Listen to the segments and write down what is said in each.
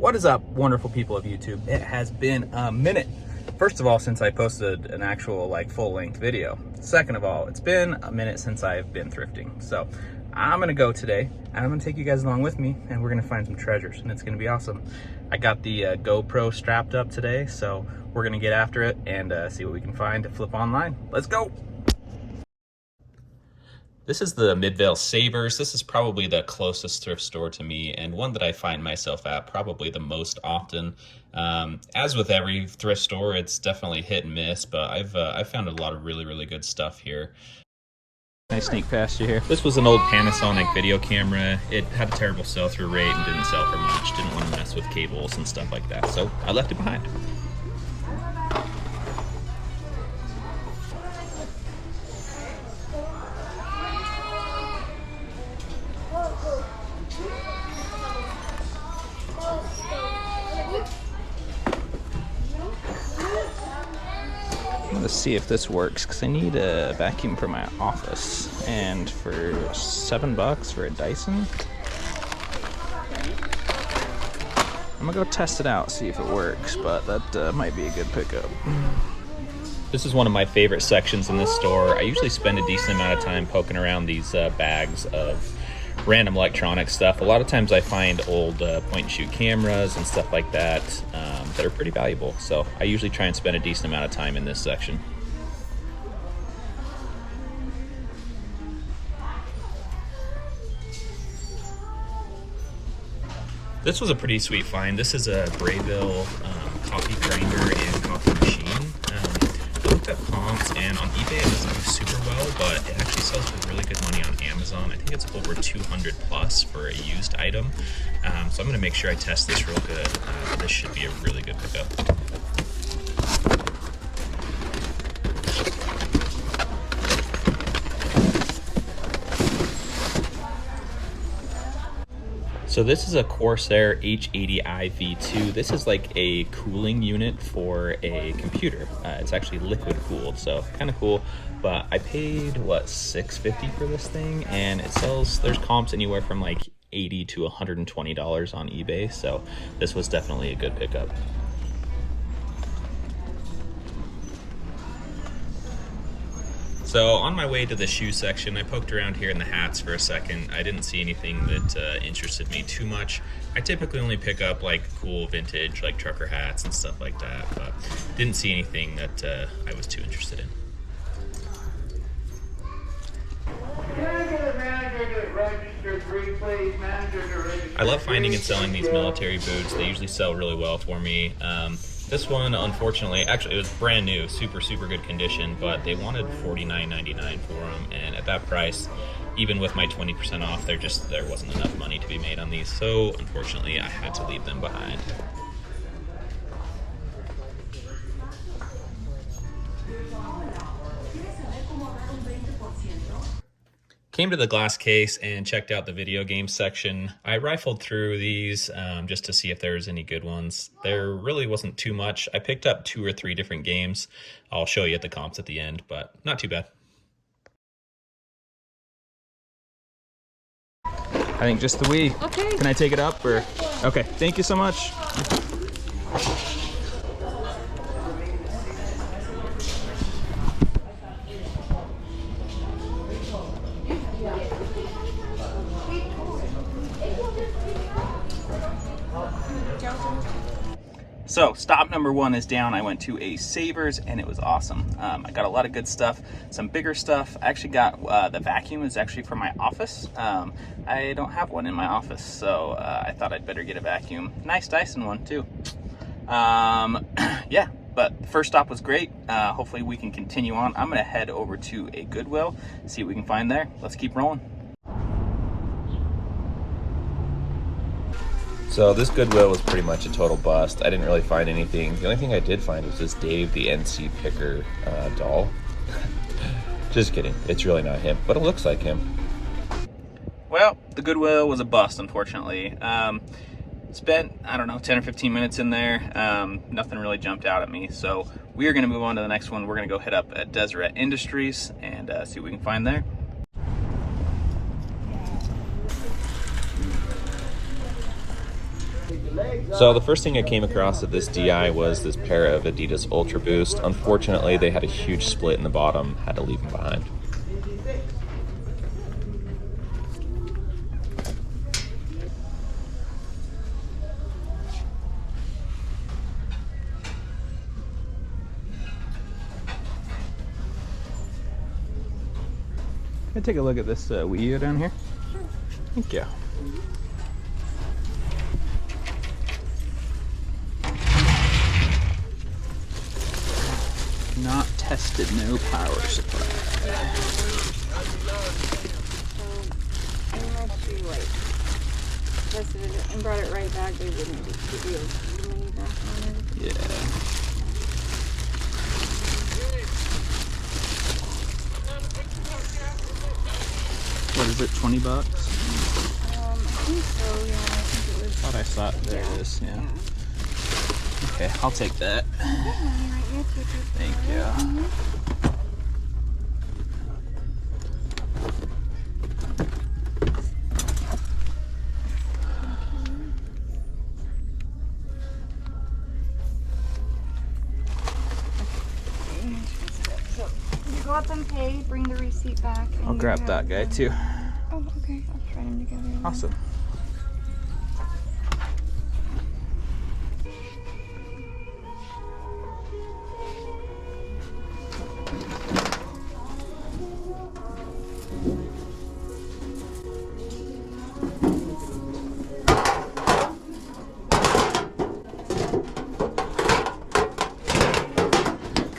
What is up, wonderful people of YouTube? It has been a minute. First of all, since I posted an actual full-length video. Second of all, it's been a minute since I've been thrifting. So I'm gonna go today and I'm gonna take you guys along with me and we're gonna find some treasures and it's gonna be awesome. I got the GoPro strapped up today, so we're gonna get after it and see what we can find to flip online. Let's go. This is the Midvale Savers. This is probably the closest thrift store to me and one that I find myself at probably the most often. As with every thrift store, it's definitely hit and miss, but I've found a lot of really good stuff here. Can I sneak past you here? This was an old Panasonic video camera. It had a terrible sell-through rate and didn't sell for much. Didn't want to mess with cables and stuff like that, so I left it behind. Let's see if this works, because I need a vacuum for my office, and for $7 for a Dyson. I'm gonna go test it out, see if it works, but that might be a good pickup. This is one of my favorite sections in this store. I usually spend a decent amount of time poking around these bags of random electronic stuff. A lot of times I find old point and shoot cameras and stuff like that that are pretty valuable. So I usually try and spend a decent amount of time in this section. This was a pretty sweet find. This is a Brayville coffee grinder and coffee machine. I looked up comps, and on eBay it doesn't do super well, but it actually sells for really good money on Amazon. I think it's over 200 plus for a used item. So I'm gonna make sure I test this real good. This should be a really good pickup. So this is a Corsair H80i V2. This is like a cooling unit for a computer. It's actually liquid cooled, so kind of cool. But I paid, what, $650 for this thing, and it sells, there's comps anywhere from like $80 to $120 on eBay, so this was definitely a good pickup. So on my way to the shoe section, I poked around here in the hats for a second. I didn't see anything that interested me too much. I typically only pick up like cool vintage like trucker hats and stuff like that, but didn't see anything that I was too interested in. I love finding and selling these military boots. They usually sell really well for me. This one, unfortunately, actually it was brand new, super good condition, but they wanted $49.99 for them, and at that price, even with my 20% off, there wasn't enough money to be made on these, so unfortunately I had to leave them behind. Came to the glass case and checked out the video game section. I rifled through these just to see if there was any good ones. There really wasn't too much. I picked up 2 or 3 different games. I'll show you at the comps at the end, but not too bad. I think just the Wii. Okay. Can I take it up or? Okay, thank you so much. So stop number 1 is down. I went to a Savers and it was awesome. I got a lot of good stuff, some bigger stuff. I actually got the vacuum is actually for my office. I don't have one in my office, so I thought I'd better get a vacuum. Nice Dyson one too. Yeah, but the first stop was great. Hopefully we can continue on. I'm gonna head over to a Goodwill, see what we can find there. Let's keep rolling. So this Goodwill was pretty much a total bust. I didn't really find anything. The only thing I did find was this Dave the NC Picker doll. Just kidding. It's really not him, but it looks like him. Well, the Goodwill was a bust, unfortunately. Spent, I don't know, 10 or 15 minutes in there. Nothing really jumped out at me. So we are going to move on to the next one. We're going to go hit up at Deseret Industries and see what we can find there. So the first thing I came across at this DI was this pair of Adidas Ultra Boost. Unfortunately, they had a huge split in the bottom. Had to leave them behind. Can I take a look at this Wii U down here? Thank you. Not tested, no power supply. Unless you like tested it and brought it right back, they wouldn't give you money back on it. Yeah. What is it, 20 bucks? I think so, yeah. I think it was. Thought I saw it. There it is, yeah. Okay, I'll take that. Thank you. So you go up and pay, bring the receipt back. And I'll you grab have that guy them. too. Oh, okay. I'll try them together. then. Awesome.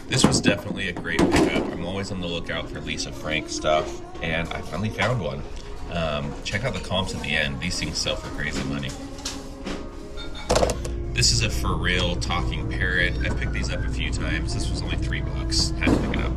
This was definitely a great pickup. I'm always on the lookout for Lisa Frank stuff, and I finally found one. Check out the comps at the end. These things sell for crazy money. This is a for real talking parrot. I've picked these up a few times. This was only $3. Had to pick it up.